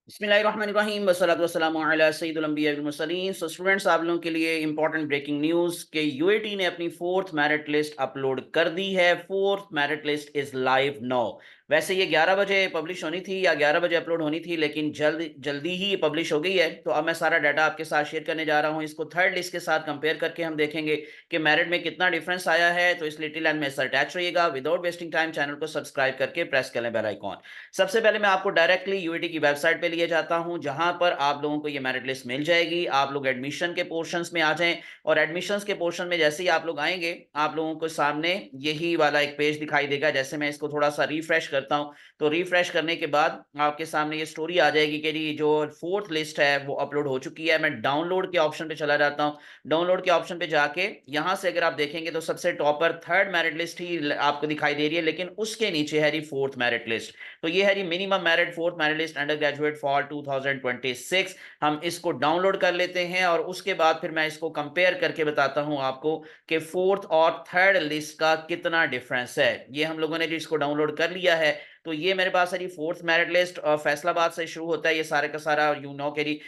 बिस्मिल्लाहिर्रहमानिर्रहीम वस्सलातु वस्सलामु अला सय्यिदिल अंबिया वल मुरसलीन। सो स्टूडेंट्स, आप लोगों के लिए इंपॉर्टेंट ब्रेकिंग न्यूज़ के यूएटी ने अपनी फोर्थ मेरिट लिस्ट अपलोड कर दी है। Fourth merit list is live now. वैसे ये 11 बजे पब्लिश होनी थी या 11 बजे अपलोड होनी थी, लेकिन जल्दी ही ये पब्लिश हो गई है। तो अब मैं सारा डाटा आपके साथ शेयर करने जा रहा हूँ। इसको थर्ड लिस्ट के साथ कंपेयर करके हम देखेंगे कि मेरिट में कितना डिफरेंस आया है। तो इस लिटिल एंड में सर अटैच रहिएगा। विदाउट वेस्टिंग टाइम चैनल को सब्सक्राइब करके प्रेस कर लें बेल आइकॉन। सबसे पहले मैं आपको डायरेक्टली यूआईटी की वेबसाइट पे लिए जाता हूं, जहां पर आप लोगों को ये मेरिट लिस्ट मिल जाएगी। आप लोग एडमिशन के पोर्शंस में आ जाएं और एडमिशंस के पोर्शन में जैसे ही आप लोग आएंगे, आप लोगों को सामने यही वाला एक पेज दिखाई देगा। जैसे मैं इसको थोड़ा सा रिफ्रेश करता हूं, तो रिफ्रेश करने के बाद आपके सामने ये स्टोरी आ जाएगी कि जी जो फोर्थ लिस्ट है वो अपलोड हो चुकी है। मैं डाउनलोड के ऑप्शन पे चला जाता हूँ। डाउनलोड के ऑप्शन पे जाके यहां से अगर आप देखेंगे तो सबसे टॉपर थर्ड मेरिट लिस्ट ही आपको दिखाई दे रही है, लेकिन उसके नीचे है जी फोर्थ मेरिट लिस्ट। तो ये है जी minimum merit fourth merit list under graduate for 2026। हम इसको डाउनलोड कर लेते हैं और उसके बाद फिर मैं इसको कंपेयर करके बताता हूं आपको कि फोर्थ और थर्ड लिस्ट का कितना डिफरेंस है। ये हम लोगों ने जो इसको डाउनलोड कर लिया है, तो ये मेरे पास है जी फोर्थ मेरिट लिस्ट। फैसलाबाद से शुरू होता है ये सारे का सारा, यू नो के जी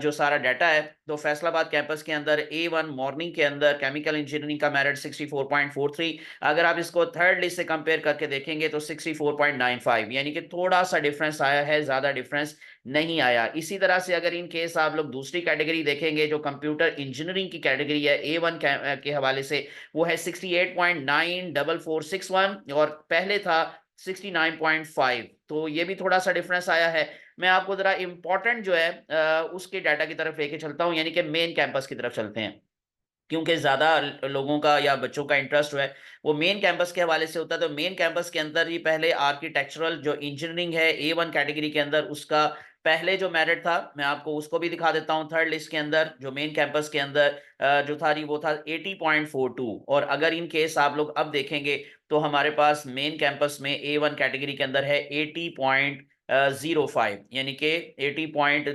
जो सारा डाटा है। तो फैसलाबाद कैंपस के अंदर A1 मॉर्निंग के अंदर केमिकल इंजीनियरिंग का मेरिट 64.43। अगर आप इसको थर्ड लिस्ट से कंपेयर करके देखेंगे तो 64.95, यानी कि थोड़ा सा डिफरेंस आया है, ज्यादा डिफरेंस नहीं आया। इसी तरह से अगर इन केस आप लोग दूसरी कैटेगरी देखेंगे जो कंप्यूटर इंजीनियरिंग की कैटेगरी है A1 के हवाले से, वो है 68.94461 और पहले था 69.5। तो ये भी थोड़ा सा डिफरेंस आया है। मैं आपको जरा इंपॉर्टेंट जो है उसके डाटा की तरफ लेके चलता हूं, यानी कि मेन कैंपस की तरफ चलते हैं, क्योंकि ज्यादा लोगों का या बच्चों का इंटरेस्ट जो है वो मेन कैंपस के हवाले से होता है। तो मेन कैंपस के अंदर ही पहले आर्किटेक्चरल जो इंजीनियरिंग है A1 कैटेगरी के अंदर, उसका पहले जो मेरिट था मैं आपको उसको भी दिखा देता हूं। थर्ड लिस्ट के अंदर जो मेन कैंपस के अंदर जो था वो था 80.42। और अगर इन केस आप लोग अब देखेंगे तो हमारे पास मेन कैंपस में A1 कैटेगरी के अंदर है 80.05, यानी कि 80 पॉइंट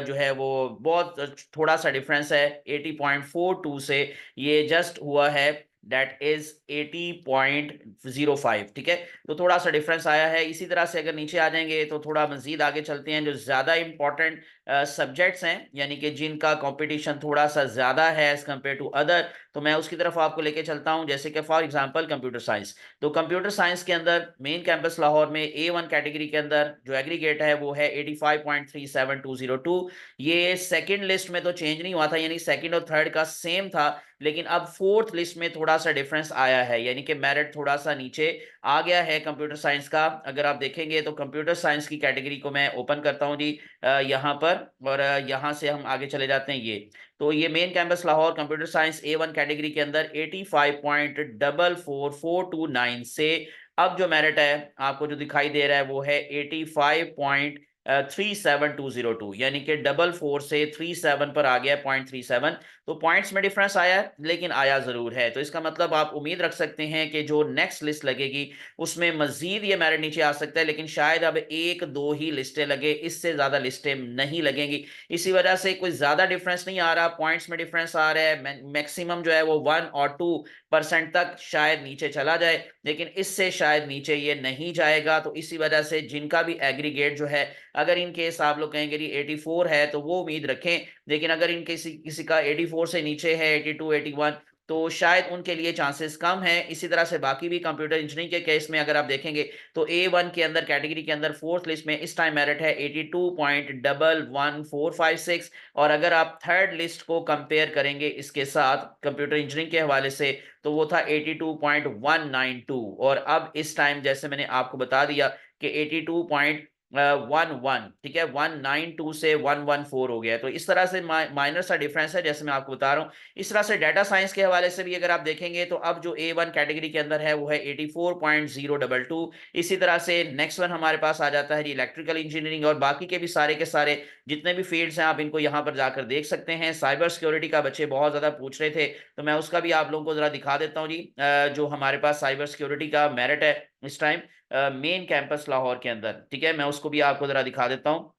जो है वो बहुत थोड़ा सा डिफरेंस है 80.42 से। ये जस्ट हुआ है, दैट इज 80.05। ठीक है, तो थोड़ा सा डिफरेंस आया है। इसी तरह से अगर नीचे आ जाएंगे तो थोड़ा मजीद आगे चलते हैं। जो ज्यादा इंपॉर्टेंट सब्जेक्ट्स हैं, यानी कि जिनका कंपटीशन थोड़ा सा ज्यादा है एज कम्पेयर टू अदर, तो मैं उसकी तरफ आपको लेके चलता हूं। जैसे कि फॉर एग्जांपल कंप्यूटर साइंस। तो कंप्यूटर साइंस के अंदर मेन कैंपस लाहौर में A1 कैटेगरी के अंदर जो एग्रीगेट है वो है 85.37202। ये सेकंड लिस्ट में तो चेंज नहीं हुआ था, यानी सेकंड और थर्ड का सेम था, लेकिन अब फोर्थ लिस्ट में थोड़ा सा डिफरेंस आया है, यानी कि मेरिट थोड़ा सा नीचे आ गया है कंप्यूटर साइंस का। अगर आप देखेंगे तो कंप्यूटर साइंस की कैटेगरी को मैं ओपन करता हूं जी यहाँ पर, और यहाँ से हम आगे चले जाते हैं। ये तो ये main campus Lahore computer science A1 category के अंदर 85.44429 से अब जो मेरिट है आपको जो दिखाई दे रहा है वो है 85.37202, यानी कि 44 से 37 पर आ गया 0.37। तो पॉइंट्स में डिफरेंस आया है, लेकिन आया जरूर है। तो इसका मतलब आप उम्मीद रख सकते हैं कि जो नेक्स्ट लिस्ट लगेगी उसमें मजीद ये मेरिट नीचे आ सकता है, लेकिन शायद अब एक दो ही लिस्टें लगे, इससे ज्यादा लिस्टें नहीं लगेंगी। इसी वजह से कोई ज्यादा डिफरेंस नहीं आ रहा, पॉइंट्स में डिफरेंस आ रहा है। मैक्सिमम जो है वो 1 और 2% तक शायद नीचे चला जाए, लेकिन इससे शायद नीचे ये नहीं जाएगा। तो इसी वजह से जिनका भी एग्रीगेट जो है, अगर इन केस आप लोग कहेंगे 84 है तो वो उम्मीद रखें, लेकिन अगर इन किसी किसी का 84 से नीचे है 82 81, तो शायद उनके लिए चांसेस कम है। इसी तरह से बाकी भी कंप्यूटर इंजीनियरिंग के केस में अगर आप देखेंगे तो A1 के अंदर कैटेगरी के अंदर फोर्थ लिस्ट में इस टाइम मेरिट है 82.11456। और अगर आप थर्ड लिस्ट को कंपेयर करेंगे इसके साथ कंप्यूटर इंजीनियरिंग के हवाले से, तो वो था 82.192। और अब इस टाइम जैसे मैंने आपको बता दिया कि 82.11, ठीक है, 192 से 114 हो गया। तो इस तरह से माइनर सा डिफरेंस है, जैसे मैं आपको बता रहा हूँ। इस तरह से डाटा साइंस के हवाले से भी अगर आप देखेंगे तो अब जो A1 कैटेगरी के अंदर है वो है 84.022। इसी तरह से नेक्स्ट वन हमारे पास आ जाता है इलेक्ट्रिकल इंजीनियरिंग, और बाकी के भी सारे जितने भी फील्ड्स हैं आप इनको यहाँ पर जाकर देख सकते हैं। साइबर सिक्योरिटी का बच्चे बहुत ज्यादा पूछ रहे थे, तो मैं उसका भी आप लोगों को जरा दिखा देता हूँ जी। जो हमारे पास साइबर सिक्योरिटी का मेरिट है इस टाइम मेन कैंपस लाहौर के अंदर, ठीक है, मैं उसको भी आपको जरा दिखा देता हूँ।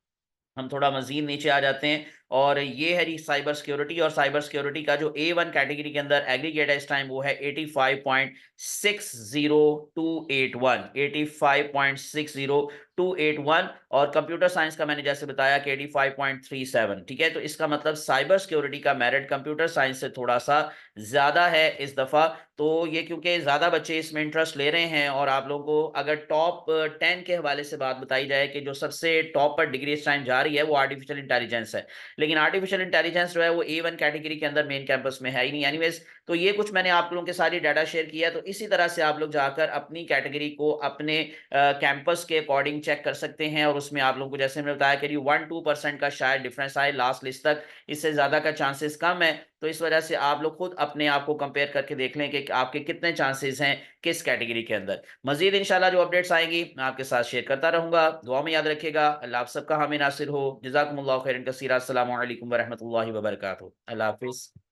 हम थोड़ा मजीद नीचे आ जाते हैं और ये है जी साइबर सिक्योरिटी। और साइबर सिक्योरिटी का जो A1 कैटेगरी के अंदर एग्रीगेट है इस टाइम वो है 85.60281, 85.60281। और कंप्यूटर साइंस का मैंने जैसे बताया कि 85.37। ठीक है, तो इसका मतलब साइबर सिक्योरिटी का मेरिट कंप्यूटर साइंस से थोड़ा सा ज्यादा है इस दफा। तो ये क्योंकि ज्यादा बच्चे इसमें इंटरेस्ट ले रहे हैं, और आप लोगों को अगर टॉप 10 के हवाले से बात बताई जाए कि जो सबसे टॉप पर डिग्री इस टाइम जा रही है वो आर्टिफिशियल इंटेलिजेंस है, लेकिन आर्टिफिशियल इंटेलिजेंस जो है वो A1 कैटेगरी के अंदर मेन कैंपस में है ही नहीं। एनीवेज, तो ये कुछ मैंने आप लोगों के सारी डाटा शेयर किया, तो इसी तरह से आप लोग जाकर अपनी कैटेगरी को अपने कैंपस के अकॉर्डिंग चेक कर सकते हैं। और उसमें आप लोगों को जैसे मैंने बताया कि 1-2% का शायद डिफरेंस आए लास्ट लिस्ट तक, इससे ज्यादा का चांसेस कम है। तो इस वजह से आप लोग खुद अपने आप को कंपेयर करके देख लें कि आपके कितने चांसेस हैं किस कैटेगरी के अंदर। मजीद इंशाल्लाह जो अपडेट्स आएंगी मैं आपके साथ शेयर करता रहूंगा। दुआ में याद रखिएगा। अल्लाह आप सबका हामी नासिर हो। जज़ाकुमुल्लाहु खैरन कसीरा। अस्सलामु अलैकुम व रहमतुल्लाहि व बरकातुहू। अल्लाह हाफिज।